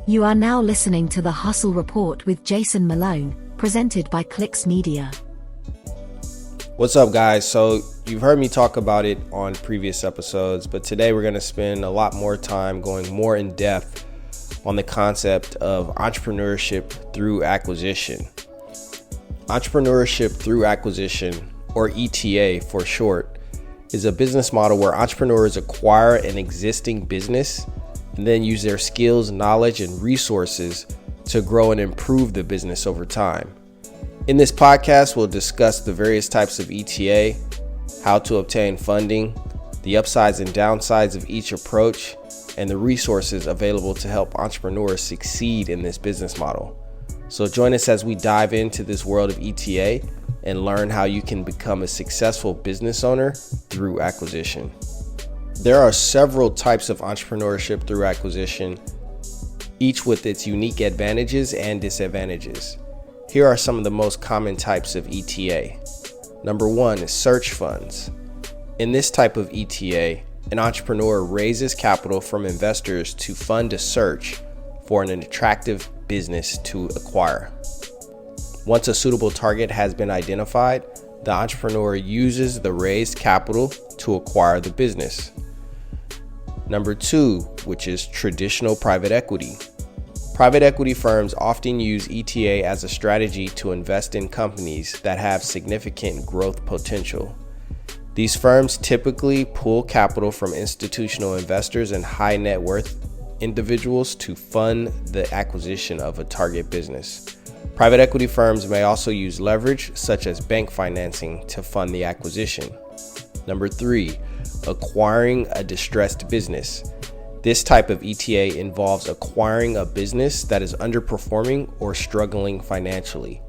You are now listening to the Hustle Report with Jason Malone, presented by Clicks Media. What's up, guys? So you've heard me talk about it on previous episodes, but today we're going to spend a lot more time going more in depth on the concept of entrepreneurship through acquisition. Entrepreneurship through acquisition, or ETA for short, is a business model where entrepreneurs acquire an existing business and then use their skills, knowledge, and resources to grow and improve the business over time. In this podcast, we'll discuss the various types of ETA, how to obtain funding, the upsides and downsides of each approach, and the resources available to help entrepreneurs succeed in this business model. So join us as we dive into this world of ETA and learn how you can become a successful business owner through acquisition. There are several types of entrepreneurship through acquisition, each with its unique advantages and disadvantages. Here are some of the most common types of ETA. Number one is search funds. In this type of ETA, an entrepreneur raises capital from investors to fund a search for an attractive business to acquire. Once a suitable target has been identified, the entrepreneur uses the raised capital to acquire the business. Number two, which is traditional private equity. Private equity firms often use ETA as a strategy to invest in companies that have significant growth potential. These firms typically pull capital from institutional investors and high net worth individuals to fund the acquisition of a target business. Private equity firms may also use leverage, such as bank financing, to fund the acquisition. Number three, acquiring a distressed business. This type of ETA involves acquiring a business that is underperforming or struggling financially.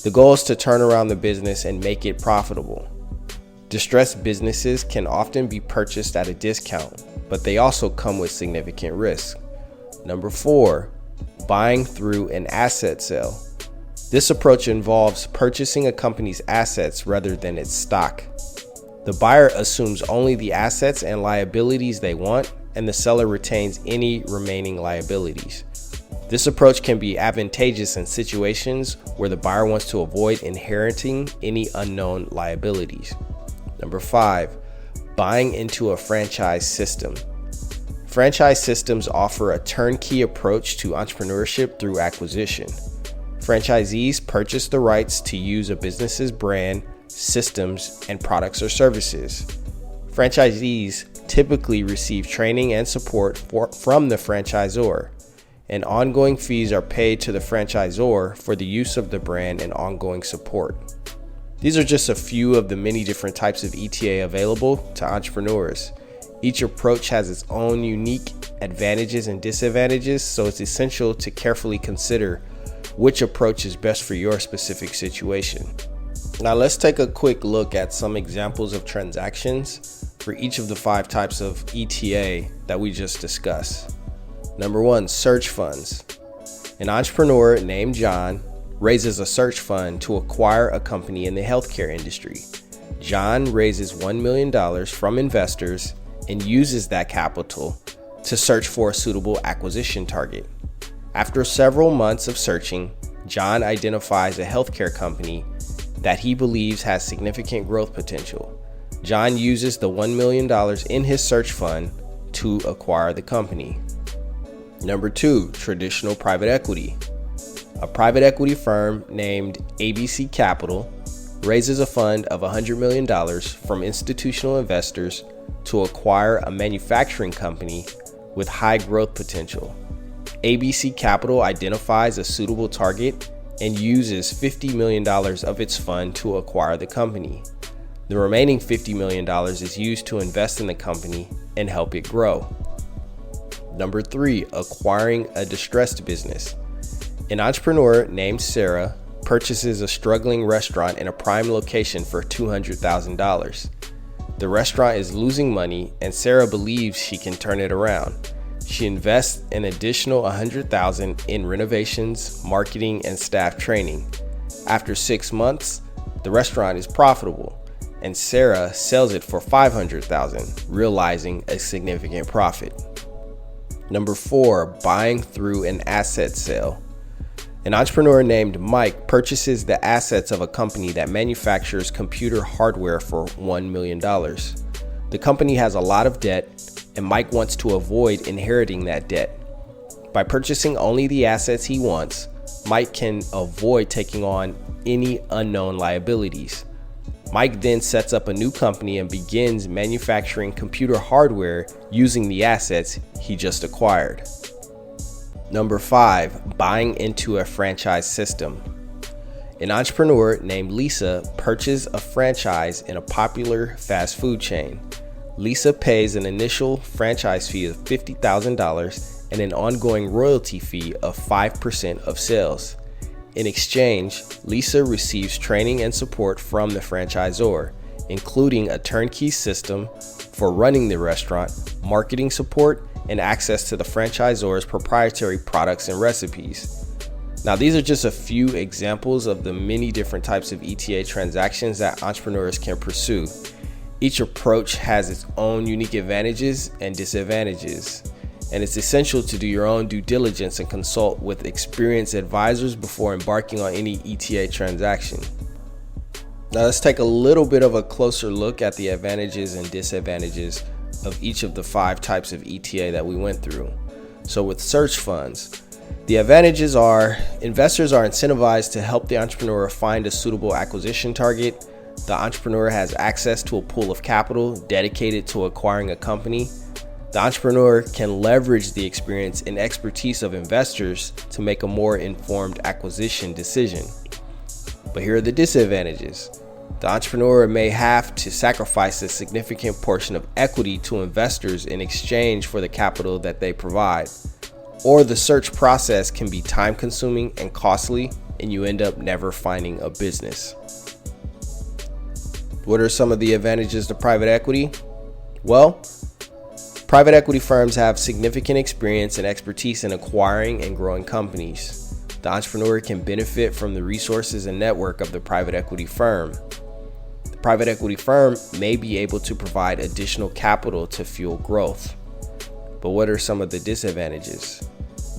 The goal is to turn around the business and make it profitable. Distressed businesses can often be purchased at a discount, but they also come with significant risk. Number four, buying through an asset sale. This approach involves purchasing a company's assets rather than its stock. The buyer assumes only the assets and liabilities they want, and the seller retains any remaining liabilities. This approach can be advantageous in situations where the buyer wants to avoid inheriting any unknown liabilities. Number five, buying into a franchise system. Franchise systems offer a turnkey approach to entrepreneurship through acquisition. Franchisees purchase the rights to use a business's brand, systems, and products or services. Franchisees typically receive training and support from the franchisor, and ongoing fees are paid to the franchisor for the use of the brand and ongoing support. These are just a few of the many different types of ETA available to entrepreneurs. Each approach has its own unique advantages and disadvantages, so it's essential to carefully consider which approach is best for your specific situation. Now let's take a quick look at some examples of transactions for each of the five types of ETA that we just discussed. Number one, search funds. An entrepreneur named John raises a search fund to acquire a company in the healthcare industry. John raises $1 million from investors and uses that capital to search for a suitable acquisition target. After several months of searching, John identifies a healthcare company that he believes has significant growth potential. John uses the $1 million in his search fund to acquire the company. Number two, traditional private equity. A private equity firm named ABC Capital raises a fund of $100 million from institutional investors to acquire a manufacturing company with high growth potential. ABC Capital identifies a suitable target and uses $50 million of its fund to acquire the company. The remaining $50 million is used to invest in the company and help it grow. Number three, acquiring a distressed business. An entrepreneur named Sarah purchases a struggling restaurant in a prime location for $200,000. The restaurant is losing money and Sarah believes she can turn it around. She invests an additional $100,000 in renovations, marketing, and staff training. After 6 months, the restaurant is profitable, and Sarah sells it for $500,000, realizing a significant profit. Number 4, buying through an asset sale. An entrepreneur named Mike purchases the assets of a company that manufactures computer hardware for $1 million. The company has a lot of debt, and Mike wants to avoid inheriting that debt. By purchasing only the assets he wants, Mike can avoid taking on any unknown liabilities. Mike then sets up a new company and begins manufacturing computer hardware using the assets he just acquired. Number 5, buying into a franchise system. An entrepreneur named Lisa purchased a franchise in a popular fast food chain. Lisa pays an initial franchise fee of $50,000 and an ongoing royalty fee of 5% of sales. In exchange, Lisa receives training and support from the franchisor, including a turnkey system for running the restaurant, marketing support, and access to the franchisor's proprietary products and recipes. Now, these are just a few examples of the many different types of ETA transactions that entrepreneurs can pursue. Each approach has its own unique advantages and disadvantages, and it's essential to do your own due diligence and consult with experienced advisors before embarking on any ETA transaction. Now, let's take a little bit of a closer look at the advantages and disadvantages of each of the 5 types of ETA that we went through. So with search funds, the advantages are investors are incentivized to help the entrepreneur find a suitable acquisition target. The entrepreneur has access to a pool of capital dedicated to acquiring a company. The entrepreneur can leverage the experience and expertise of investors to make a more informed acquisition decision. But here are the disadvantages. The entrepreneur may have to sacrifice a significant portion of equity to investors in exchange for the capital that they provide. Or the search process can be time-consuming and costly, and you end up never finding a business. What are some of the advantages to private equity? Well, private equity firms have significant experience and expertise in acquiring and growing companies. The entrepreneur can benefit from the resources and network of the private equity firm. The private equity firm may be able to provide additional capital to fuel growth. But what are some of the disadvantages?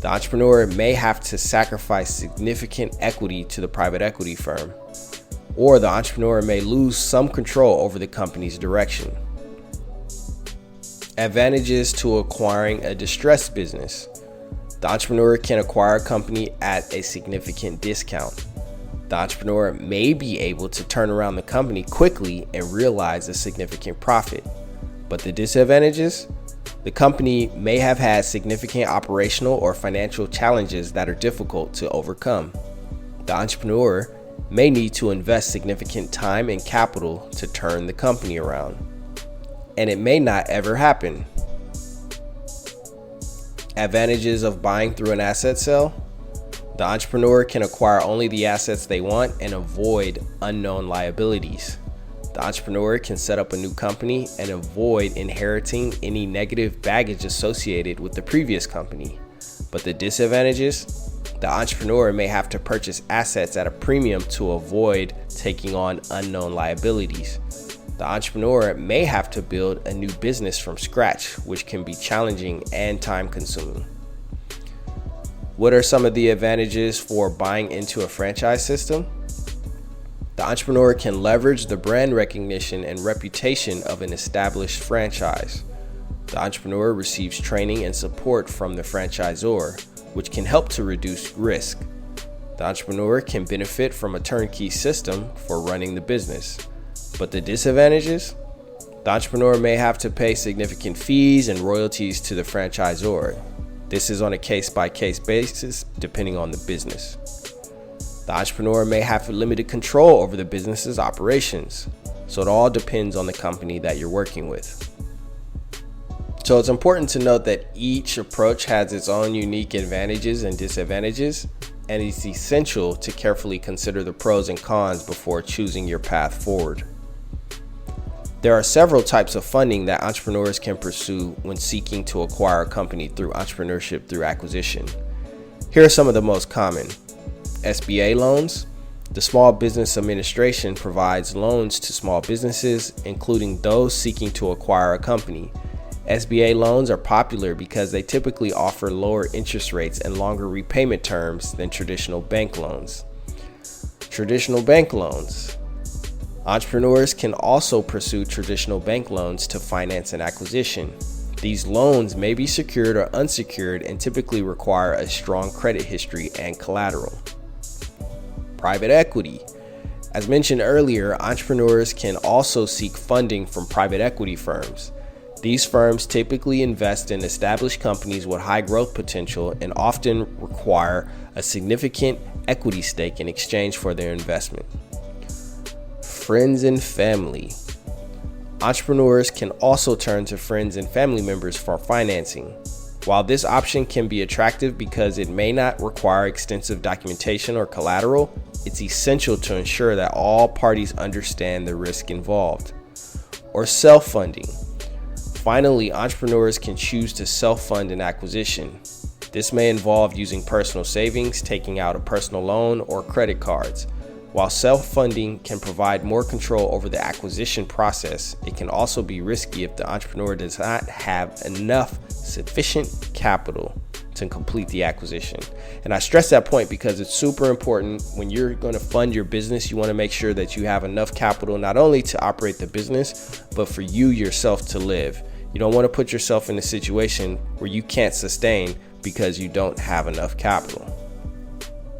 The entrepreneur may have to sacrifice significant equity to the private equity firm, or the entrepreneur may lose some control over the company's direction. Advantages to acquiring a distressed business. The entrepreneur can acquire a company at a significant discount. The entrepreneur may be able to turn around the company quickly and realize a significant profit. But the disadvantages? The company may have had significant operational or financial challenges that are difficult to overcome. The entrepreneur may need to invest significant time and capital to turn the company around, and it may not ever happen. Advantages of buying through an asset sale. The entrepreneur can acquire only the assets they want and avoid unknown liabilities. The entrepreneur can set up a new company and avoid inheriting any negative baggage associated with the previous company. But the disadvantages? The entrepreneur may have to purchase assets at a premium to avoid taking on unknown liabilities. The entrepreneur may have to build a new business from scratch, which can be challenging and time-consuming. What are some of the advantages for buying into a franchise system? The entrepreneur can leverage the brand recognition and reputation of an established franchise. The entrepreneur receives training and support from the franchisor, which can help to reduce risk. The entrepreneur can benefit from a turnkey system for running the business. But the disadvantages? The entrepreneur may have to pay significant fees and royalties to the franchisor. This is on a case-by-case basis, depending on the business. The entrepreneur may have limited control over the business's operations, so it all depends on the company that you're working with. So it's important to note that each approach has its own unique advantages and disadvantages, and it's essential to carefully consider the pros and cons before choosing your path forward. There are several types of funding that entrepreneurs can pursue when seeking to acquire a company through entrepreneurship through acquisition. Here are some of the most common. SBA loans. The Small Business Administration provides loans to small businesses, including those seeking to acquire a company. SBA loans are popular because they typically offer lower interest rates and longer repayment terms than traditional bank loans. Traditional bank loans. Entrepreneurs can also pursue traditional bank loans to finance an acquisition. These loans may be secured or unsecured and typically require a strong credit history and collateral. Private equity. As mentioned earlier, entrepreneurs can also seek funding from private equity firms. These firms typically invest in established companies with high growth potential and often require a significant equity stake in exchange for their investment. Friends and family. Entrepreneurs can also turn to friends and family members for financing. While this option can be attractive because it may not require extensive documentation or collateral, it's essential to ensure that all parties understand the risk involved. Or self-funding. Finally, entrepreneurs can choose to self-fund an acquisition. This may involve using personal savings, taking out a personal loan, or credit cards. While self-funding can provide more control over the acquisition process, it can also be risky if the entrepreneur does not have enough sufficient capital to complete the acquisition. And I stress that point because it's super important when you're going to fund your business. You want to make sure that you have enough capital not only to operate the business, but for you yourself to live. You don't want to put yourself in a situation where you can't sustain because you don't have enough capital.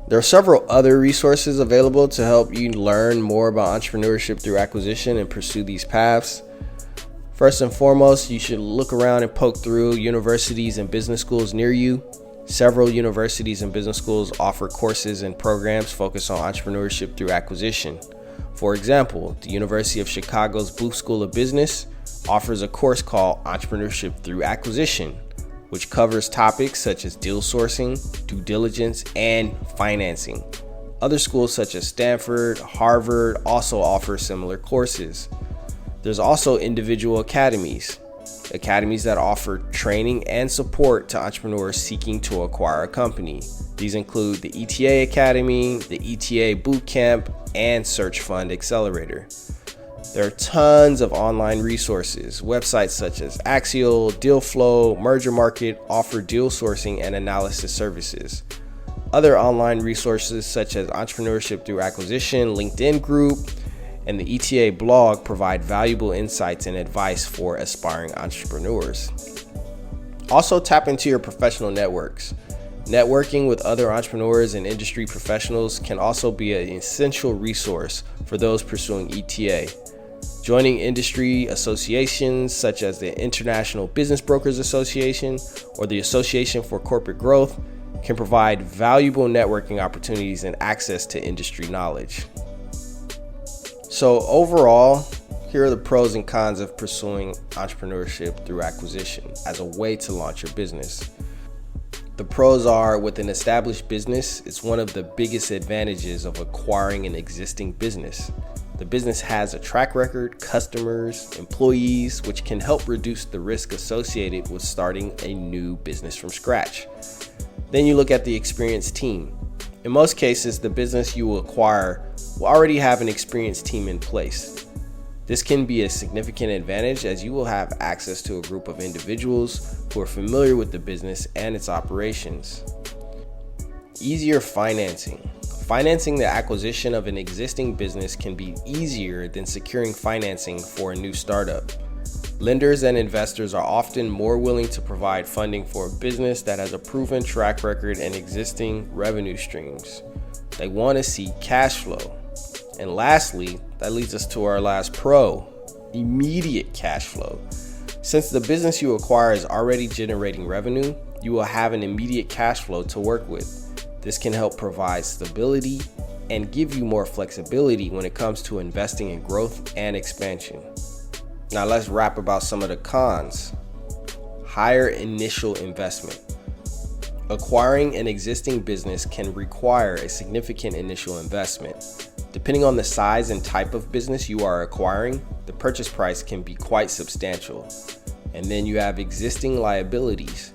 There are several other resources available to help you learn more about entrepreneurship through acquisition and pursue these paths. First and foremost, you should look around and poke through universities and business schools near you. Several universities and business schools offer courses and programs focused on entrepreneurship through acquisition. For example, the University of Chicago's Booth School of Business offers a course called Entrepreneurship Through Acquisition, which covers topics such as deal sourcing, due diligence, and financing. Other schools such as Stanford, Harvard also offer similar courses. There's also individual academies that offer training and support to entrepreneurs seeking to acquire a company. These include the ETA Academy, the ETA Bootcamp, and Search Fund Accelerator. There are tons of online resources. Websites such as Axial, Dealflow, Merger Market offer deal sourcing and analysis services. Other online resources such as Entrepreneurship Through Acquisition, LinkedIn Group, and the ETA blog provide valuable insights and advice for aspiring entrepreneurs. Also, tap into your professional networks. Networking with other entrepreneurs and industry professionals can also be an essential resource for those pursuing ETA. Joining industry associations such as the International Business Brokers Association or the Association for Corporate Growth can provide valuable networking opportunities and access to industry knowledge. So overall, here are the pros and cons of pursuing entrepreneurship through acquisition as a way to launch your business. The pros are, with an established business, it's one of the biggest advantages of acquiring an existing business. The business has a track record, customers, employees, which can help reduce the risk associated with starting a new business from scratch. Then you look at the experienced team. In most cases, the business you will acquire will already have an experienced team in place. This can be a significant advantage as you will have access to a group of individuals who are familiar with the business and its operations. Easier financing. Financing the acquisition of an existing business can be easier than securing financing for a new startup. Lenders and investors are often more willing to provide funding for a business that has a proven track record and existing revenue streams. They want to see cash flow. And lastly, that leads us to our last pro, immediate cash flow. Since the business you acquire is already generating revenue, you will have an immediate cash flow to work with. This can help provide stability and give you more flexibility when it comes to investing in growth and expansion. Now let's rap about some of the cons. Higher initial investment. Acquiring an existing business can require a significant initial investment. Depending on the size and type of business you are acquiring, the purchase price can be quite substantial. And then you have existing liabilities.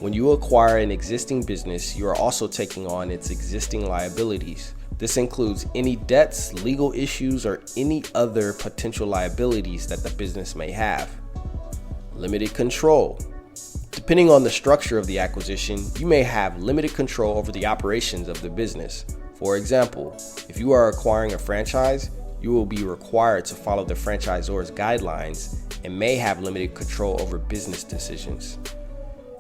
When you acquire an existing business, you are also taking on its existing liabilities. This includes any debts, legal issues, or any other potential liabilities that the business may have. Limited control. Depending on the structure of the acquisition, you may have limited control over the operations of the business. For example, if you are acquiring a franchise, you will be required to follow the franchisor's guidelines and may have limited control over business decisions.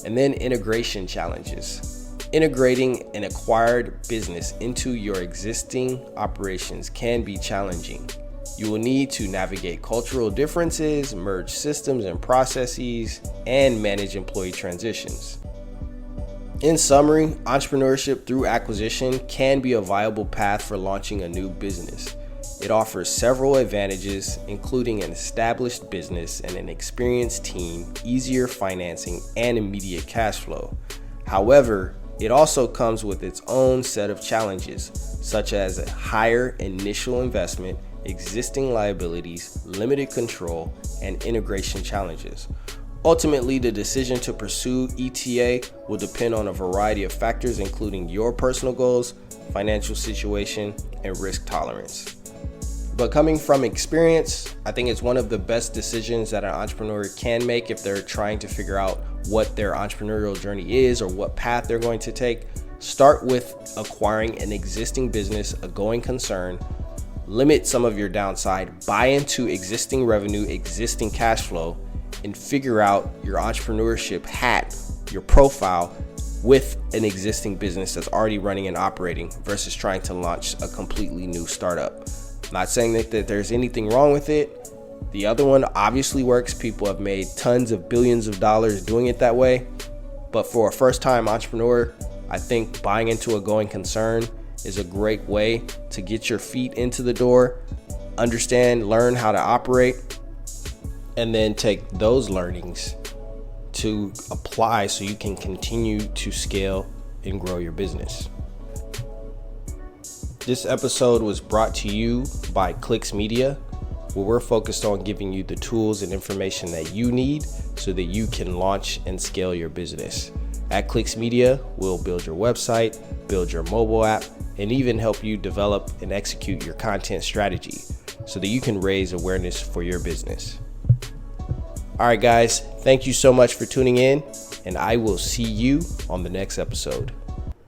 And then integration challenges. Integrating an acquired business into your existing operations can be challenging. You will need to navigate cultural differences, merge systems and processes, and manage employee transitions. In summary, entrepreneurship through acquisition can be a viable path for launching a new business. It offers several advantages, including an established business and an experienced team, easier financing, and immediate cash flow. However, it also comes with its own set of challenges, such as a higher initial investment, existing liabilities, limited control, and integration challenges. Ultimately, the decision to pursue ETA will depend on a variety of factors, including your personal goals, financial situation, and risk tolerance. But coming from experience, I think it's one of the best decisions that an entrepreneur can make if they're trying to figure out what their entrepreneurial journey is or what path they're going to take. Start with acquiring an existing business, a going concern. Limit some of your downside, buy into existing revenue, existing cash flow, and figure out your entrepreneurship hat, your profile with an existing business that's already running and operating versus trying to launch a completely new startup. Not saying that there's anything wrong with it. The other one obviously works. People have made tons of billions of dollars doing it that way. But for a first-time entrepreneur, I think buying into a going concern is a great way to get your feet into the door, understand, learn how to operate, and then take those learnings to apply so you can continue to scale and grow your business. This episode was brought to you by Clicks Media, where we're focused on giving you the tools and information that you need so that you can launch and scale your business. At Clicks Media, we'll build your website, build your mobile app, and even help you develop and execute your content strategy so that you can raise awareness for your business. All right, guys, thank you so much for tuning in, and I will see you on the next episode.